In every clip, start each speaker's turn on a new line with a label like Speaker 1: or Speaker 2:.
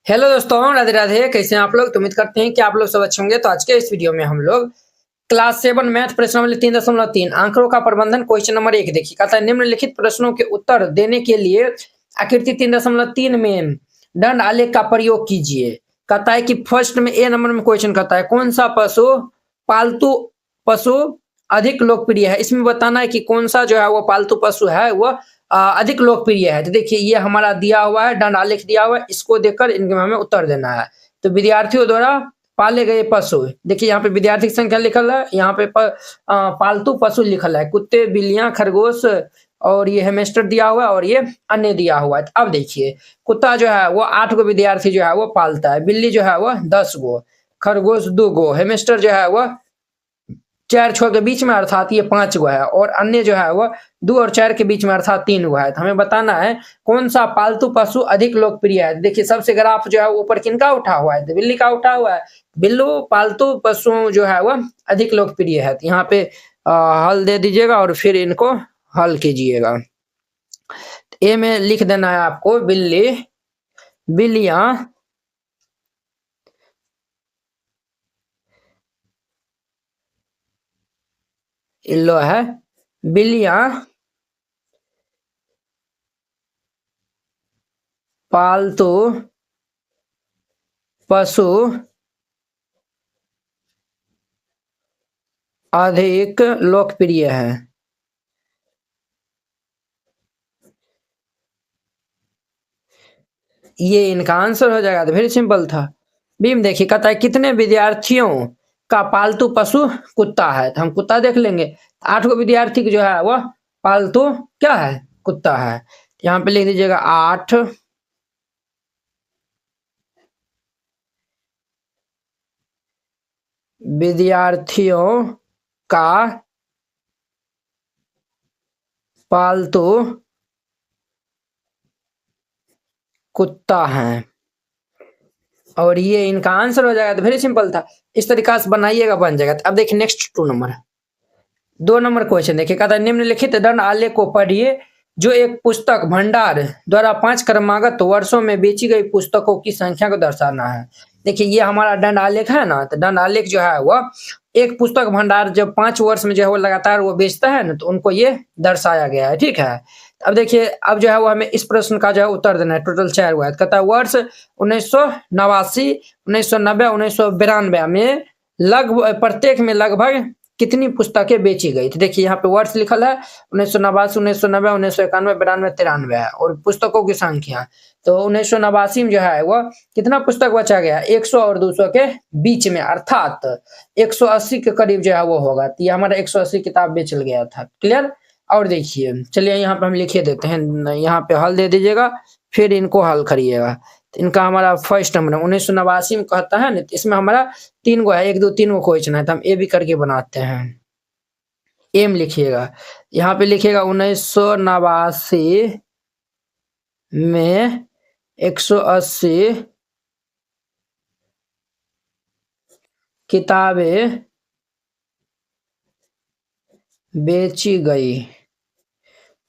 Speaker 1: Hello दोस्तों, राधे राधे। कैसे हैं आप लोग? तो उम्मीद करते हैं कि आप लोग सब अच्छे होंगे। तो आज के इस वीडियो में हम लोग क्लास 7 मैथ प्रश्न नंबर 3.3 आंकड़ों का प्रबंधन क्वेश्चन नंबर 1 देखिए। कहता है निम्नलिखित प्रश्नों के उत्तर देने के लिए आकृति 3.3 में दंड आलेख का प्रयोग कीजिए। कहता है कि फर्स्ट में ए नंबर में क्वेश्चन कहता है कौन सा पशु पालतू पशु अधिक लोकप्रिय है। इसमें बताना है कि कौन सा जो है वो पालतू पशु है वो अधिक लोकप्रिय है। तो देखिए ये हमारा दिया हुआ है, दंड आलेख दिया हुआ है, इसको देखकर इनके हमें उत्तर देना है। तो विद्यार्थियों द्वारा पाले गए पशु, देखिए यहाँ पे विद्यार्थी की संख्या लिखल है, यहाँ पे पालतू पशु लिखल है, कुत्ते, बिल्लियां, खरगोश और ये हेमस्टर दिया हुआ है और ये अन्य दिया हुआ है। अब देखिए कुत्ता जो है वो 8 गो विद्यार्थी जो है वो पालता है, बिल्ली जो है वो 10 गो, खरगोश 2 गो, हेमस्टर जो है वो 4 6 के बीच में अर्थात ये 5 गो है और अन्य जो है वो 2 और 4 के बीच में अर्थात 3 गो है। तो हमें बताना है कौन सा पालतू पशु अधिक लोकप्रिय है। देखिए सबसे ग्राफ जो है ऊपर किनका उठा हुआ है, तो बिल्ली का उठा हुआ है। बिल्लू पालतू पशु जो है वह अधिक लोकप्रिय है। तो यहाँ पे हल दे दीजिएगा और फिर इनको हल कीजिएगा। ए में लिख देना है आपको बिल्ली, बिल्लियां, इल्लो है बिल्लियां पालतू पशु अधिक लोकप्रिय है। ये इनका आंसर हो जाएगा। तो वेरी सिंपल था। बीम देखिए कहता है कितने विद्यार्थियों का पालतू पशु कुत्ता है। तो हम कुत्ता देख लेंगे। 8 गो विद्यार्थी जो है वह पालतू क्या है, कुत्ता है। यहाँ पे लिख दीजिएगा 8 विद्यार्थियों का पालतू कुत्ता है और ये इनका आंसर हो जाएगा। तो वेरी सिंपल था, इस तरीका से बनाइएगा बन जाएगा। अब देखिए नेक्स्ट 2 नंबर क्वेश्चन देखिए। कहता है निम्नलिखित दंड आलेख को पढ़िए जो एक पुस्तक भंडार द्वारा 5 क्रमागत वर्षों में बेची गई पुस्तकों की संख्या को दर्शाना है। देखिए ये हमारा दंड आलेख है ना, तो दंड आलेख जो है वह एक पुस्तक भंडार जब 5 वर्ष में जो है वो लगातार वो बेचता है ना, तो उनको ये दर्शाया गया है। ठीक है, अब देखिए अब जो है वो हमें इस प्रश्न का जो है उत्तर देना है। टोटल 4 हुआ है। कहता है वर्ष 1989, 1990, 1992 में लगभग प्रत्येक में लगभग कितनी पुस्तकें बेची गई। तो देखिए यहाँ पे वर्ष लिखल है 1989, 1990, 1991, 92, 93 है और पुस्तकों की संख्या। तो 1989 में जो है वो कितना पुस्तक बचा गया, 100 और 200 के बीच में अर्थात 180 के करीब जो है वो होगा। तो ये हमारा 180 किताब बेच गया था। क्लियर। और देखिए चलिए यहाँ पे हम लिखे देते हैं, यहाँ पे हल दे दीजिएगा फिर इनको हल करिएगा। तो इनका हमारा फर्स्ट नंबर 1989 में कहता है ना, तो इसमें हमारा 3 गो है, 1 2 3 गो क्वेश्चन है। तो हम ए भी करके बनाते हैं। एम लिखिएगा, यहाँ पे लिखिएगा 1989 में 180 किताबें बेची गई।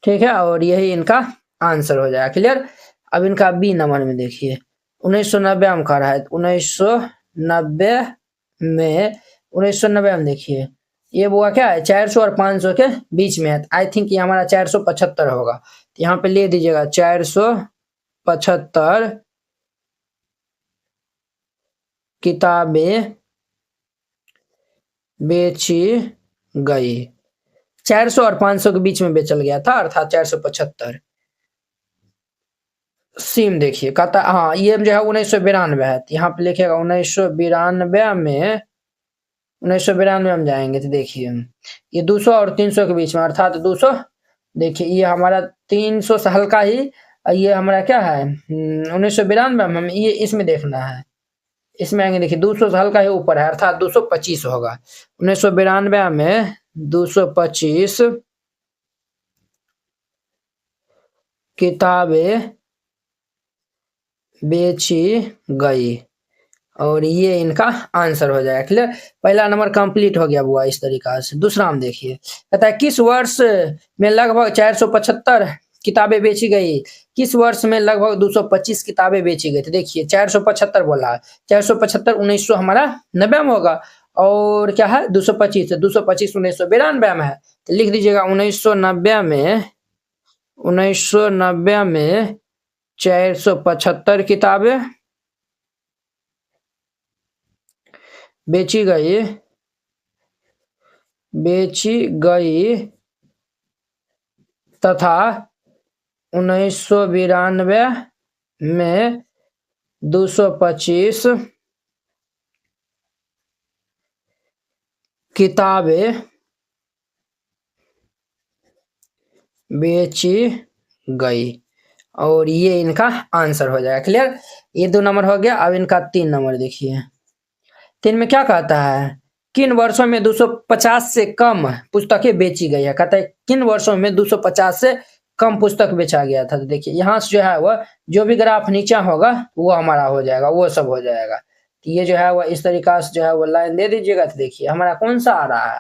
Speaker 1: ठीक है, और यही इनका आंसर हो जाएगा। क्लियर। अब इनका बी नंबर में देखिए 1990 में कह रहा है। 1990 में 1990 में देखिए ये वो क्या है, 400 और 500 के बीच में है। आई थिंक ये हमारा 475 होगा। तो यहाँ पे ले दीजिएगा 475 किताबें बेची गई। 400 और 500 के बीच में बेचल गया था अर्थात 475। सीम देखिए कहता हाँ ये जो है 1992 है। यहाँ पे लिखेगा 1992 में, 1992 हम जाएंगे तो देखिए ये 200 और 300 के बीच में अर्थात 200। देखिए ये हमारा 300 से हल्का ही, ये हमारा क्या है 1992 में, हम ये इसमें देखना है। इसमें आएंगे देखिए 200 से हल्का ही ऊपर है अर्थात 225 होगा। 1992 में 225 किताबें बेची गई और ये इनका आंसर हो जाएगा। क्लियर। पहला नंबर कंप्लीट हो गया हुआ इस तरीका से। दूसरा हम देखिए कहता है किस वर्ष में लगभग 475 किताबें बेची गई? किस वर्ष में लगभग 225 किताबें बेची गई? तो देखिए 475 बोला है, 475 1900 हमारा 90 में होगा, और क्या है 225, 225 1992 में है, तो लिख दीजिएगा 1990 में, 1990 में 475 किताबें बेची गई, तथा 1992 में 225 किताबें बेची गई, और ये इनका आंसर हो जाएगा। क्लियर? ये 2 नंबर हो गया। अब इनका 3 नंबर देखिए, 3 में क्या कहता है? किन वर्षों में 250 से कम पुस्तकें बेची गई है? कहता है किन वर्षों में 250 से कम पुस्तक बेचा गया था। तो देखिए यहाँ से जो है वह जो भी ग्राफ नीचा होगा वो हमारा हो जाएगा, वो सब हो जाएगा। तो ये जो है वह इस तरीका से जो है वो लाइन दे दीजिएगा। तो देखिए हमारा कौन सा आ रहा है,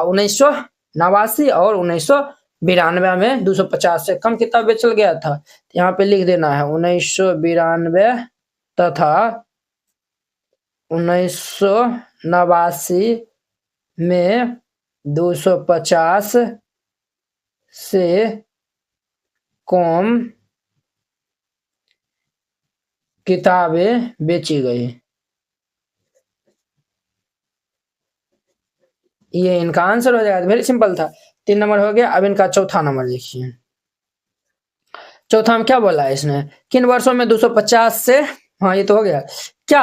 Speaker 1: 1989 और 1992 में 250 से कम किताब बेचल गया था। तो यहाँ पे लिख देना है 1992 तथा 1989 में 250 से कम किताबें बेची गई। ये इनका आंसर हो जाएगा। वेरी सिंपल था। 3 नंबर हो गया। अब इनका चौथा नंबर देखिए। चौथा में क्या बोला है इसने? किन वर्षों में 250 से, हाँ ये तो हो गया। क्या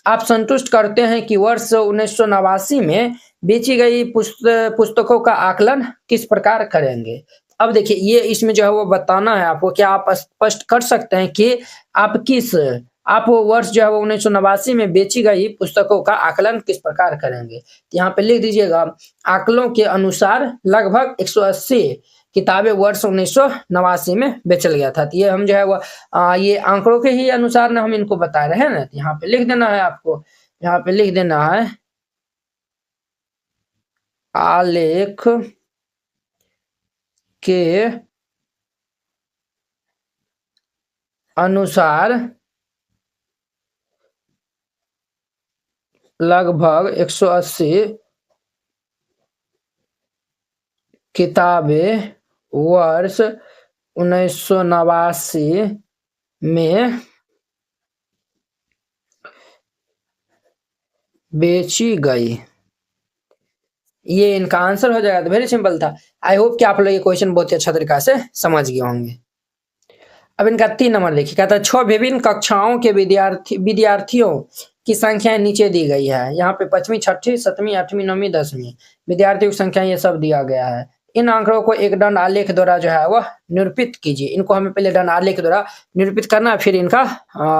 Speaker 1: आप संतुष्ट करते हैं कि वर्ष 1989 में बेची गई पुस्तकों का आकलन किस प्रकार करेंगे? अब देखिए ये इसमें जो है वो बताना है आपको। क्या आप स्पष्ट कर सकते हैं कि आप वो वर्ष जो है वो 1989 में बेची गई पुस्तकों का आकलन किस प्रकार करेंगे? तो यहाँ पे लिख दीजिएगा आकलों के अनुसार लगभग 180 किताबें वर्ष 1989 में बेचल गया था। तो ये हम जो है वो ये आंकड़ों के ही अनुसार ना हम इनको बता रहे हैं ना। तो यहाँ पे लिख देना है आपको, यहाँ पे लिख देना है आलेख के अनुसार लगभग 180 किताबें वर्ष 1989 में बेची गई। ये इनका आंसर हो जाएगा। तो वेरी सिंपल था। आई होप कि आप लोग ये क्वेश्चन बहुत ही अच्छा तरीका से समझ गए होंगे। अब इनका 3 नंबर देखिए। कहता है 6 विभिन्न कक्षाओं के विद्यार्थियों की संख्या नीचे दी गई है। यहाँ पे 5वीं, 6वीं, 7वीं, 8वीं, 9वीं, 10वीं विद्यार्थियों की संख्या ये सब दिया गया है। इन आंकड़ों को एक दंड आलेख द्वारा जो है वह निरूपित कीजिए। इनको हमें पहले दंड आलेख द्वारा निरूपित करना है, फिर इनका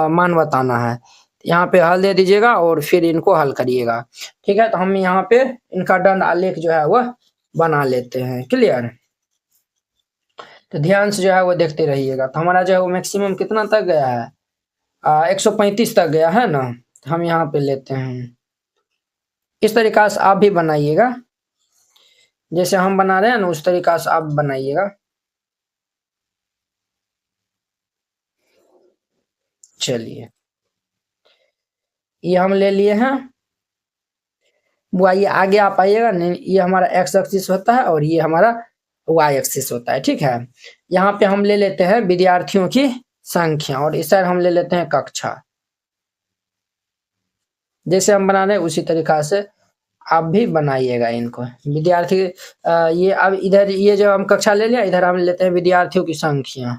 Speaker 1: मान बताना है। यहाँ पे हल दे दीजिएगा और फिर इनको हल करिएगा। ठीक है, तो हम यहाँ पे इनका दंड आलेख जो है वह बना लेते हैं। क्लियर? तो ध्यान से जो है वो देखते रहिएगा। तो हमारा जो है वो मैक्सिमम कितना तक गया है, 135 तक गया है ना। तो हम यहाँ पे लेते हैं। इस तरीका से आप भी बनाइएगा, जैसे हम बना रहे हैं ना उस तरीका से आप बनाइएगा। चलिए ये हम ले लिए हैं। वो आइए आगे आप आइएगा। नहीं, ये हमारा एक्स एक्सिस होता है और ये हमारा वाई एक्सिस होता है। ठीक है, यहाँ पे हम ले लेते हैं विद्यार्थियों की संख्या और इस साइड हम ले लेते हैं कक्षा। जैसे हम बना रहे हैं उसी तरीका से आप भी बनाइएगा इनको। विद्यार्थी ये अब इधर ये जो हम कक्षा ले लिया, इधर हम लेते हैं विद्यार्थियों की संख्या।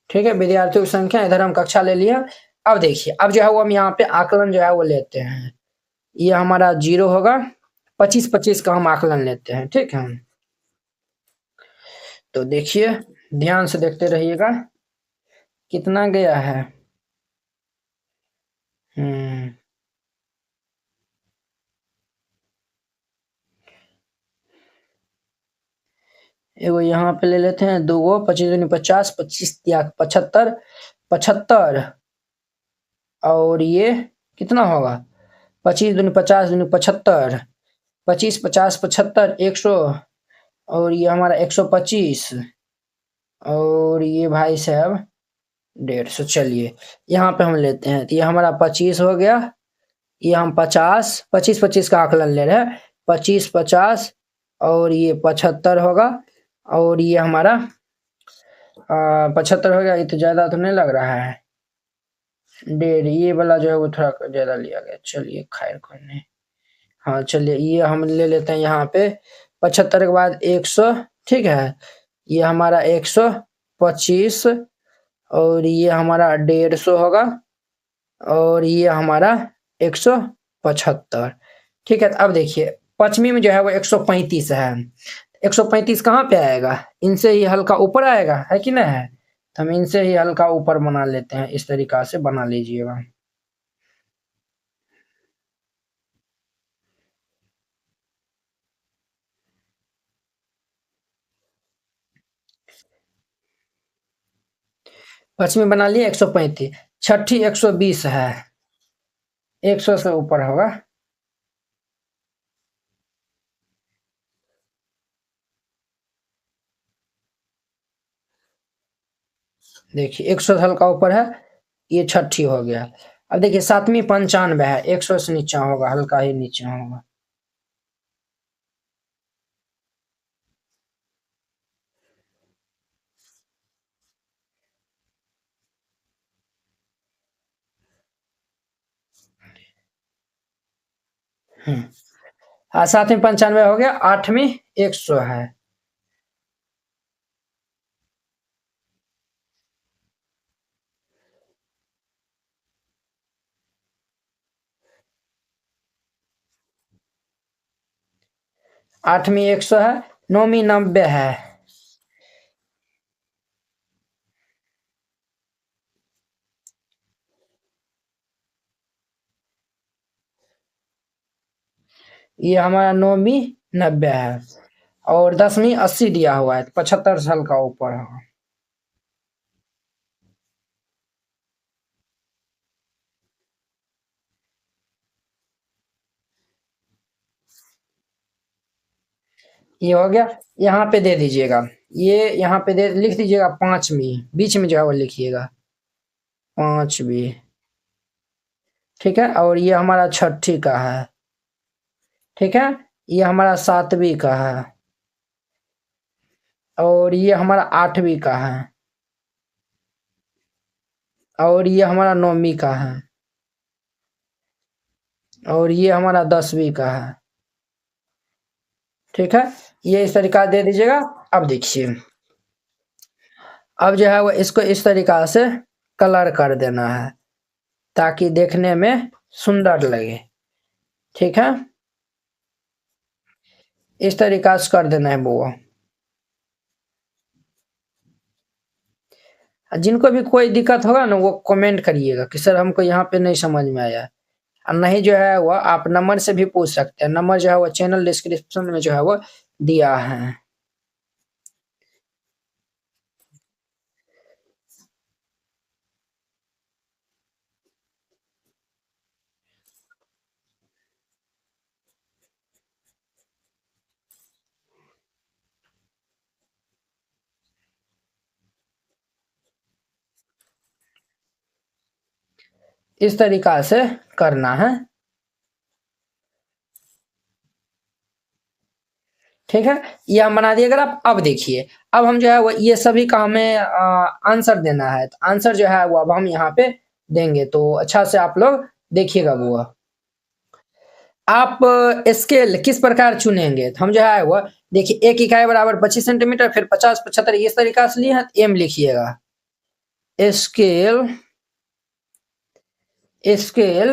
Speaker 1: ठीक है, विद्यार्थियों की संख्या, इधर हम कक्षा ले लिया। अब देखिए अब जो है वो हम यहाँ पे आकलन जो है वो लेते हैं। ये हमारा 0 होगा, 25-25 का हम आकलन लेते हैं। ठीक है, तो देखिए ध्यान से देखते रहिएगा कितना गया है। एगो यहाँ पे ले लेते हैं 2 गो, 25 दूनी 50, 25 या 75, 75 और ये कितना होगा 25 दूनी 50 दूनी 75, 25 50 75 100 और ये हमारा 125 और ये भाई साहब 150। चलिए यहाँ पे हम लेते हैं, तो ये हमारा 25 हो गया, ये हम 50 25 25 का आकलन ले रहे हैं, 25 50 और ये 75 होगा और ये हमारा 75 हो गया। ये तो ज्यादा तो नहीं लग रहा है, 1.5 ये वाला जो है वो थोड़ा ज्यादा लिया गया। चलिए खैर कोई नहीं, हाँ चलिए ये हम ले लेते हैं यहाँ पे 75 के बाद 100, ठीक है, ये हमारा 125 और ये हमारा 150 होगा और ये हमारा 175, ठीक है। तो अब देखिए पश्चिमी में जो है वो 135 है, 135 कहाँ पे आएगा, इनसे ही हल्का ऊपर आएगा, है कि नहीं है, तो हम इनसे ही हल्का ऊपर बना लेते हैं, इस तरीका से बना लीजिएगा। पश्चिमी बना लिए 135, छठी 120 है, 100 से ऊपर होगा। देखिए 100 से हल्का ऊपर है, ये छठी हो गया। अब देखिए सातवीं 95 है, 100 से नीचा होगा, हल्का ही नीचे होगा। सातवीं 95 हो गया, आठवीं 100 है। आठवीं 100 है, नौवीं 90 है। ये हमारा नौवीं 90 है और 10वीं 80 दिया हुआ है, 75 साल का ऊपर है। ये हो गया, यहाँ पे दे दीजिएगा, ये यहाँ पे दे लिख दीजिएगा 5वीं, बीच में जो है वो लिखिएगा 5वीं, ठीक है। और ये हमारा छठी का है, ठीक है, ये हमारा 7वीं का है और ये हमारा 8वीं का है और ये हमारा 9वीं का है और ये हमारा 10वीं का है, ठीक है। ये इस तरीका दे दीजिएगा। अब देखिए अब जो है वो इसको इस तरीका से कलर कर देना है ताकि देखने में सुंदर लगे, ठीक है, इस तरीका से कर देना है वो। जिनको भी कोई दिक्कत होगा ना वो कमेंट करिएगा कि सर हमको यहाँ पे नहीं समझ में आया, और नहीं जो है वो आप नंबर से भी पूछ सकते हैं, नंबर जो है वो चैनल डिस्क्रिप्शन में जो है वो दिया है। इस तरीका से करना है, ठीक है, ये हम बना दिए। अगर आप अब देखिए अब हम जो है वो ये सभी का हमें आंसर देना है, तो आंसर जो है वो अब हम यहाँ पे देंगे, तो अच्छा से आप लोग देखिएगा। वो आप स्केल किस प्रकार चुनेंगे, तो हम जो है वो देखिए 1 इकाई बराबर 25 सेंटीमीटर, फिर 50 75 इस तरीका से लिए हैं, एम लिखिएगा। स्केल स्केल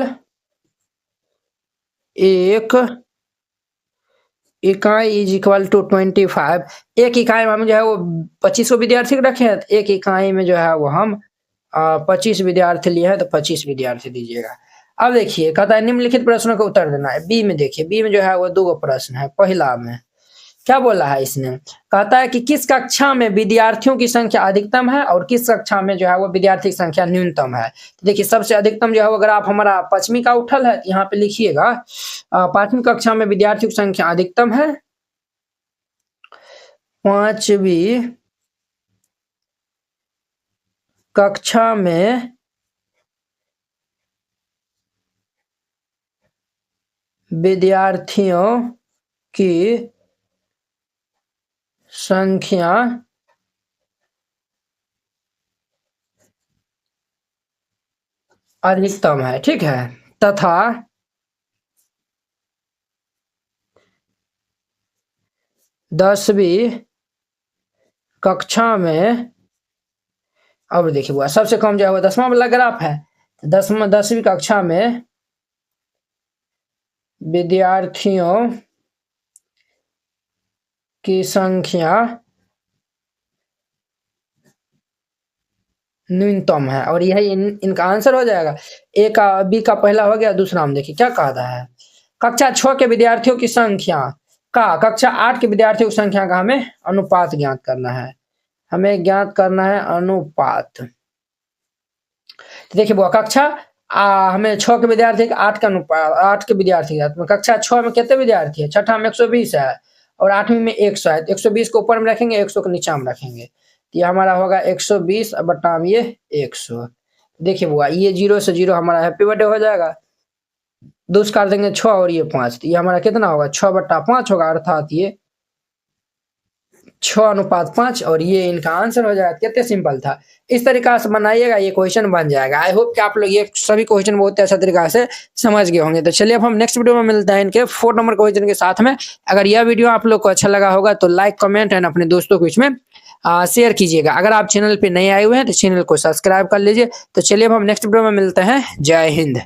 Speaker 1: 1 इकाई इज इक्वल टू 25। 1 इकाई में हम जो है वो 25 विद्यार्थी रखे हैं, 1 इकाई में जो है वो हम 25 विद्यार्थी लिए हैं, तो 25 विद्यार्थी दीजिएगा। अब देखिए कहता है निम्नलिखित प्रश्नों का उत्तर देना है। बी में देखिए, बी में जो है वो 2 प्रश्न है। पहला में क्या बोला है इसने, कहता है कि किस कक्षा में विद्यार्थियों की संख्या अधिकतम है और किस कक्षा में जो है वो विद्यार्थी की संख्या न्यूनतम है। तो देखिए सबसे अधिकतम जो है वो ग्राफ हमारा 5वीं का उठल है, यहाँ पे लिखिएगा 5वीं कक्षा में विद्यार्थियों की संख्या अधिकतम है, 5वीं कक्षा में विद्यार्थियों की संख्या अधिकतम है, ठीक है, तथा 10वीं कक्षा में, अब देखिए वो सबसे कम जो है वो 10वां वाला ग्राफ है, 10वीं कक्षा में विद्यार्थियों की संख्या न्यूनतम है, और यही इनका आंसर हो जाएगा। ए का बी का पहला हो गया, दूसरा हम देखिए क्या कहा था है, कक्षा 6 के विद्यार्थियों की संख्या का कक्षा 8 के विद्यार्थियों की संख्या का हमें अनुपात ज्ञात करना है, हमें ज्ञात करना है अनुपात। तो देखिए वो कक्षा हमें 6 के विद्यार्थी 8 का अनुपात, 8 के विद्यार्थी कक्षा 6 में कितने विद्यार्थी है, छठा में 120 है और 8वीं में 100 है, 120 को ऊपर में रखेंगे 100 को नीचे में रखेंगे, ये हमारा होगा 120 बटा ये 100। देखिए बुआ ये 0 से 0 हमारा हैप्पी बर्थडे हो जाएगा, 2 काट देंगे 6 और ये 5, तो ये हमारा कितना होगा 6 बटा 5 होगा, अर्थात ये 6:5 और ये इनका आंसर हो जाएगा। कितने सिंपल था, इस तरीका से बनाइएगा ये क्वेश्चन बन जाएगा। आई होप कि आप लोग ये सभी क्वेश्चन बहुत अच्छा तरीका से समझ गए होंगे। तो चलिए अब हम नेक्स्ट वीडियो में मिलते हैं इनके 4 नंबर क्वेश्चन के साथ में। अगर यह वीडियो आप लोग को अच्छा लगा होगा तो लाइक कमेंट एंड अपने दोस्तों को इसमें शेयर कीजिएगा। अगर आप चैनल पे नए आए हुए हैं तो चैनल को सब्सक्राइब कर लीजिए। तो चलिए अब हम नेक्स्ट वीडियो में मिलते हैं। जय हिंद।